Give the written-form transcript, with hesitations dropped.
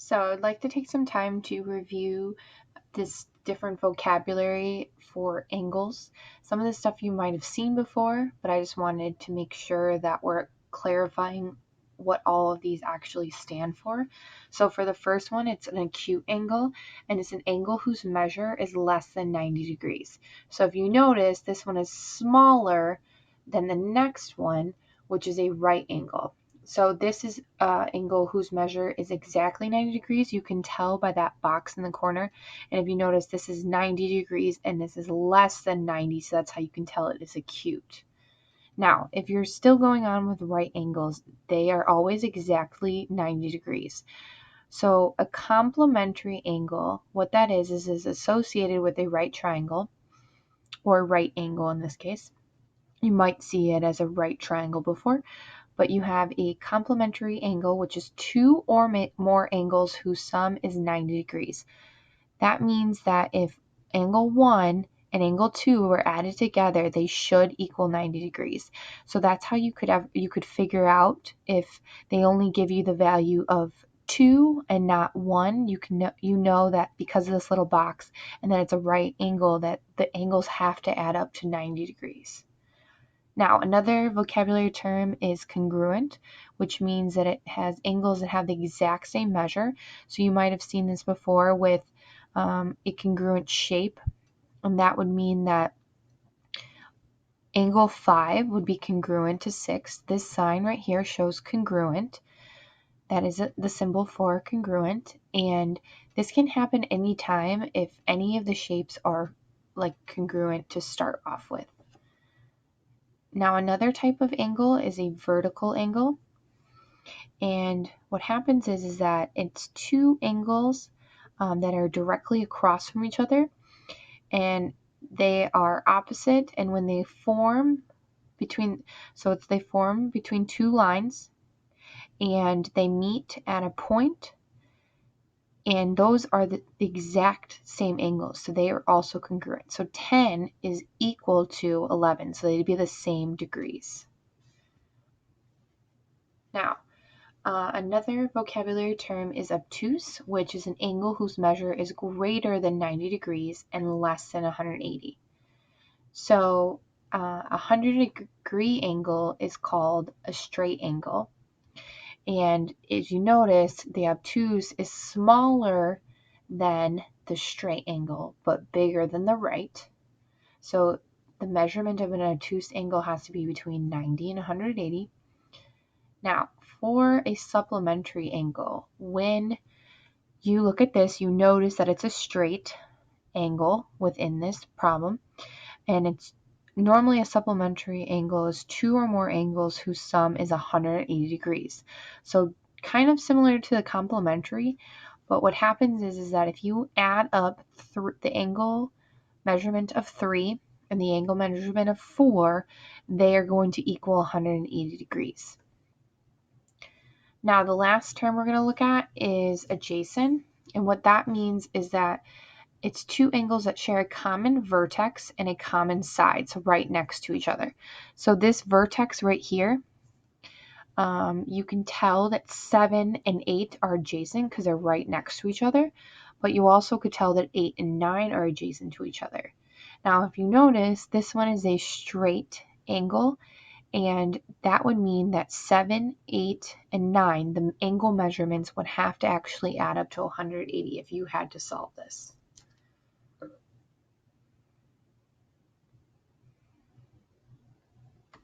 So I'd like to take some time to review this different vocabulary for angles. Some of the stuff you might have seen before, but I just wanted to make sure that we're clarifying what all of these actually stand for. So for the first one, it's an acute angle, and it's an angle whose measure is less than 90 degrees. So if you notice, this one is smaller than the next one, which is a right angle. So this is an angle whose measure is exactly 90 degrees. You can tell by that box in the corner. And if you notice, this is 90 degrees and this is less than 90, so that's how you can tell it is acute. Now, if you're still going on with right angles, they are always exactly 90 degrees. So a complementary angle, what that is associated with a right triangle, or right angle in this case. You might see it as a right triangle before, but you have a complementary angle, which is two or more angles whose sum is 90 degrees. That means that if angle 1 and angle 2 were added together, they should equal 90 degrees. So that's how you could figure out if they only give you the value of 2 and not 1. You know that because of this little box and that it's a right angle, that the angles have to add up to 90 degrees. Now, another vocabulary term is congruent, which means that it has angles that have the exact same measure. So you might have seen this before with a congruent shape, and that would mean that angle 5 would be congruent to 6. This sign right here shows congruent. That is the symbol for congruent, and this can happen anytime if any of the shapes are like congruent to start off with. Now, another type of angle is a vertical angle. And what happens is that it's two angles that are directly across from each other, and they are opposite. And when they form they form between two lines, and they meet at a point, and those are the exact same angles, so they are also congruent. So 10 is equal to 11, so they'd be the same degrees. Now, another vocabulary term is obtuse, which is an angle whose measure is greater than 90 degrees and less than 180. So a 100-degree angle is called a straight angle. And as you notice, the obtuse is smaller than the straight angle, but bigger than the right. So the measurement of an obtuse angle has to be between 90 and 180. Now, for a supplementary angle, when you look at this, you notice that it's a straight angle within this problem, and it's normally a supplementary angle is two or more angles whose sum is 180 degrees. So kind of similar to the complementary, but what happens is that if you add up the angle measurement of 3 and the angle measurement of 4, they are going to equal 180 degrees. Now, the last term we're going to look at is adjacent, and what that means is that it's two angles that share a common vertex and a common side, so right next to each other. So this vertex right here, you can tell that 7 and 8 are adjacent because they're right next to each other, but you also could tell that 8 and 9 are adjacent to each other. Now, if you notice, this one is a straight angle, and that would mean that 7, 8, and 9, the angle measurements would have to actually add up to 180 if you had to solve this.